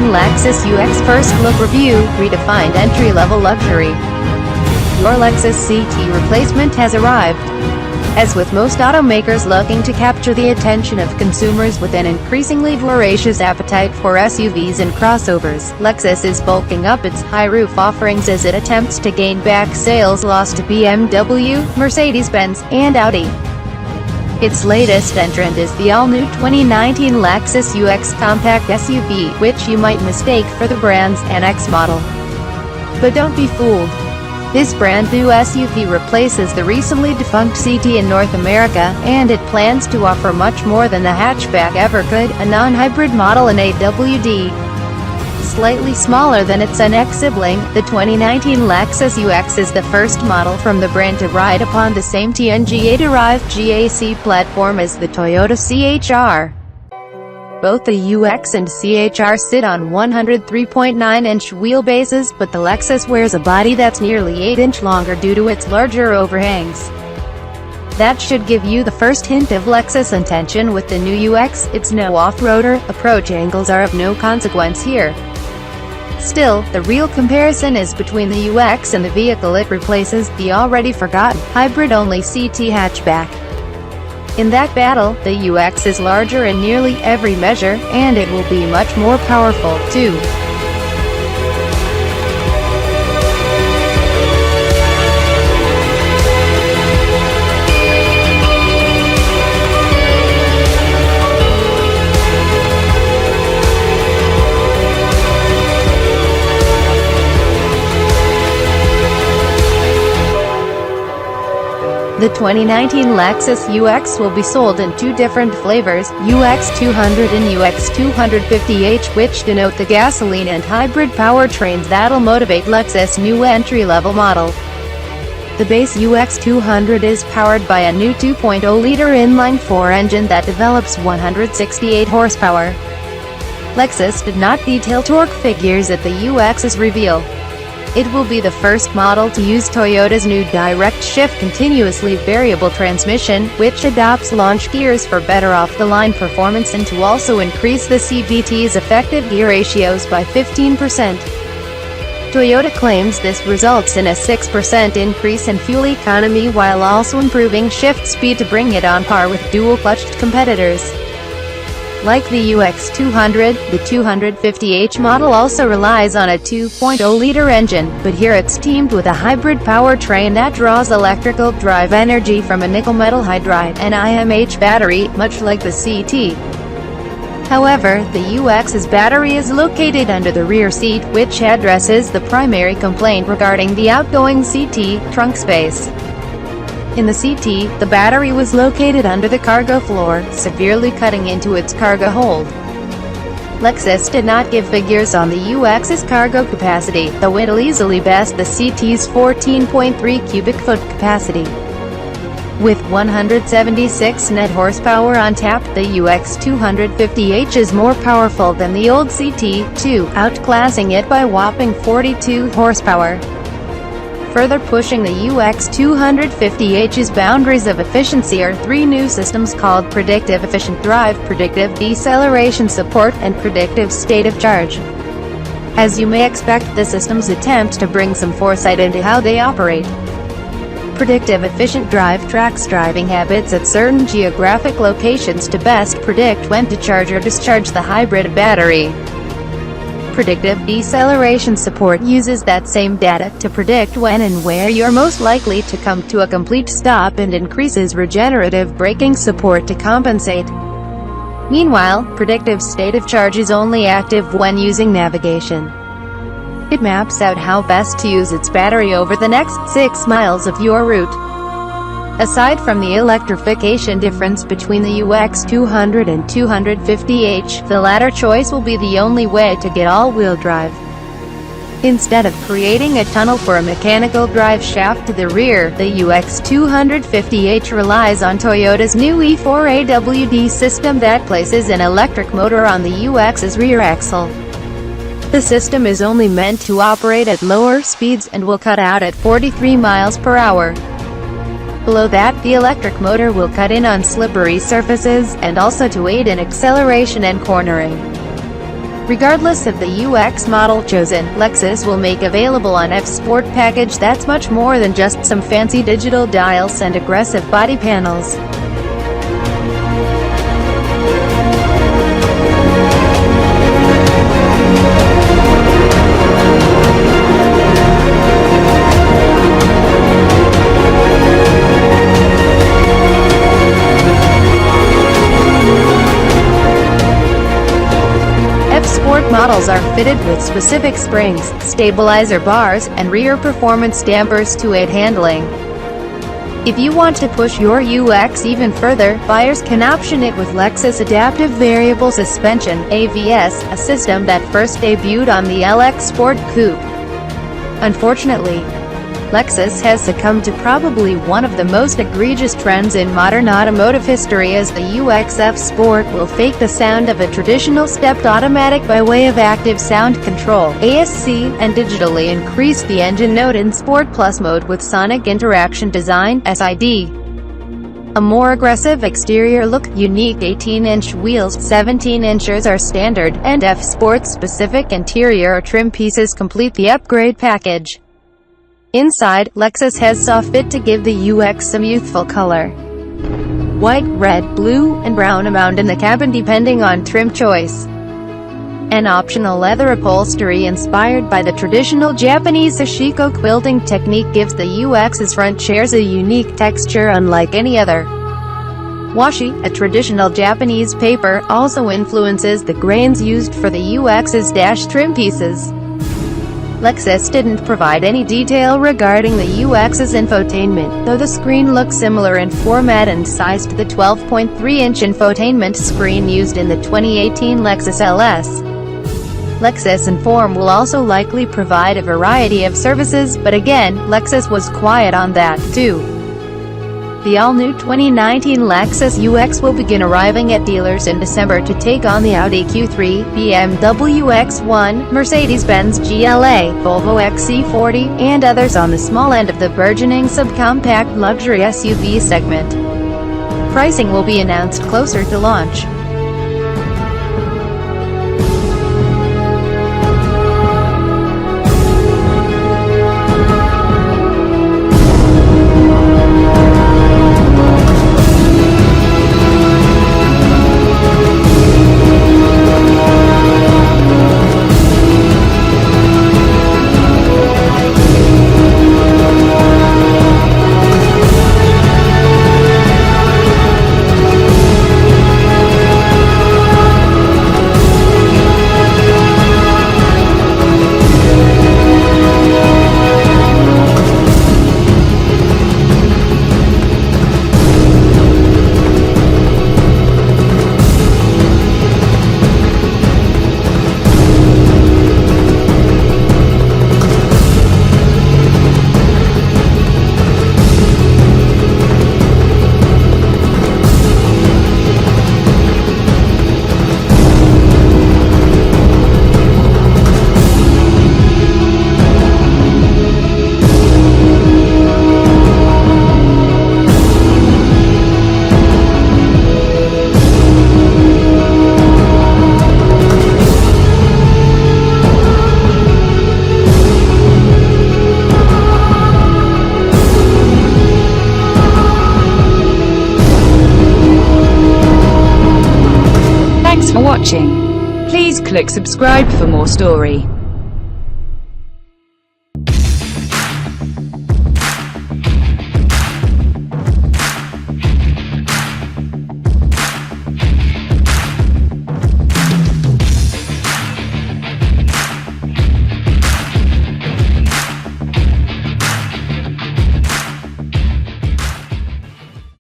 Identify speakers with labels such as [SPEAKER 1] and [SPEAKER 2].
[SPEAKER 1] Lexus UX First Look Review, redefined entry-level luxury. Your Lexus CT replacement has arrived. As with most automakers looking to capture the attention of consumers with an increasingly voracious appetite for SUVs and crossovers, Lexus is bulking up its high-roof offerings as it attempts to gain back sales lost to BMW, Mercedes-Benz, and Audi. Its latest entrant is the all-new 2019 Lexus UX compact SUV, which you might mistake for the brand's NX model. But don't be fooled. This brand-new SUV replaces the recently defunct CT in North America, and it plans to offer much more than the hatchback ever could, a non-hybrid model in AWD. Slightly smaller than its NX sibling, the 2019 Lexus UX is the first model from the brand to ride upon the same TNGA-derived GAC platform as the Toyota CHR. Both the UX and CHR sit on 103.9-inch wheelbases, but the Lexus wears a body that's nearly 8-inch longer due to its larger overhangs. That should give you the first hint of Lexus intention with the new UX. It's no off-roader, approach angles are of no consequence here. Still, the real comparison is between the UX and the vehicle it replaces, the already forgotten, hybrid-only CT hatchback. In that battle, the UX is larger in nearly every measure, and it will be much more powerful, too. The 2019 Lexus UX will be sold in two different flavors, UX 200 and UX 250h, which denote the gasoline and hybrid powertrains that'll motivate Lexus' new entry-level model. The base UX 200 is powered by a new 2.0-liter inline-4 engine that develops 168 horsepower. Lexus did not detail torque figures at the UX's reveal. It will be the first model to use Toyota's new direct shift continuously variable transmission, which adopts launch gears for better off-the-line performance and to also increase the CVT's effective gear ratios by 15%. Toyota claims this results in a 6% increase in fuel economy while also improving shift speed to bring it on par with dual-clutched competitors. Like the UX 200, the 250h model also relies on a 2.0-liter engine, but here it's teamed with a hybrid powertrain that draws electrical drive energy from a nickel-metal hydride, an IMH battery, much like the CT. However, the UX's battery is located under the rear seat, which addresses the primary complaint regarding the outgoing CT, trunk space. In the CT, the battery was located under the cargo floor, severely cutting into its cargo hold. Lexus did not give figures on the UX's cargo capacity, though it'll easily best the CT's 14.3 cubic foot capacity. With 176 net horsepower on tap, the UX 250h is more powerful than the old CT, outclassing it by a whopping 42 horsepower. Further pushing the UX 250h's boundaries of efficiency are three new systems called Predictive Efficient Drive, Predictive Deceleration Support, and Predictive State of Charge. As you may expect, the systems attempt to bring some foresight into how they operate. Predictive Efficient Drive tracks driving habits at certain geographic locations to best predict when to charge or discharge the hybrid battery. Predictive Deceleration Support uses that same data to predict when and where you're most likely to come to a complete stop and increases regenerative braking support to compensate. Meanwhile, Predictive State of Charge is only active when using navigation. It maps out how best to use its battery over the next 6 miles of your route. Aside from the electrification difference between the UX 200 and 250h, the latter choice will be the only way to get all-wheel drive. Instead of creating a tunnel for a mechanical drive shaft to the rear, the UX 250h relies on Toyota's new E4 AWD system that places an electric motor on the UX's rear axle. The system is only meant to operate at lower speeds and will cut out at 43 miles per hour. Below that, the electric motor will cut in on slippery surfaces, and also to aid in acceleration and cornering. Regardless of the UX model chosen, Lexus will make available an F-Sport package that's much more than just some fancy digital dials and aggressive body panels. F-Sport models are fitted with specific springs, stabilizer bars, and rear performance dampers to aid handling. If you want to push your UX even further, buyers can option it with Lexus Adaptive Variable Suspension (AVS), a system that first debuted on the LX Sport Coupe. Unfortunately, Lexus has succumbed to probably one of the most egregious trends in modern automotive history, as the UX F-Sport will fake the sound of a traditional stepped automatic by way of active sound control (ASC) and digitally increase the engine note in Sport Plus mode with Sonic Interaction Design (SID). A more aggressive exterior look, unique 18-inch wheels, 17 inches are standard, and F-Sport-specific interior trim pieces complete the upgrade package. Inside, Lexus has saw fit to give the UX some youthful color. White, red, blue, and brown abound in the cabin depending on trim choice. An optional leather upholstery inspired by the traditional Japanese sashiko quilting technique gives the UX's front chairs a unique texture unlike any other. Washi, a traditional Japanese paper, also influences the grains used for the UX's dash trim pieces. Lexus didn't provide any detail regarding the UX's infotainment, though the screen looks similar in format and size to the 12.3-inch infotainment screen used in the 2018 Lexus LS. Lexus Inform will also likely provide a variety of services, but again, Lexus was quiet on that, too. The all-new 2019 Lexus UX will begin arriving at dealers in December to take on the Audi Q3, BMW X1, Mercedes-Benz GLA, Volvo XC40, and others on the small end of the burgeoning subcompact luxury SUV segment. Pricing will be announced closer to launch.
[SPEAKER 2] Thanks for watching. Please click subscribe for more story.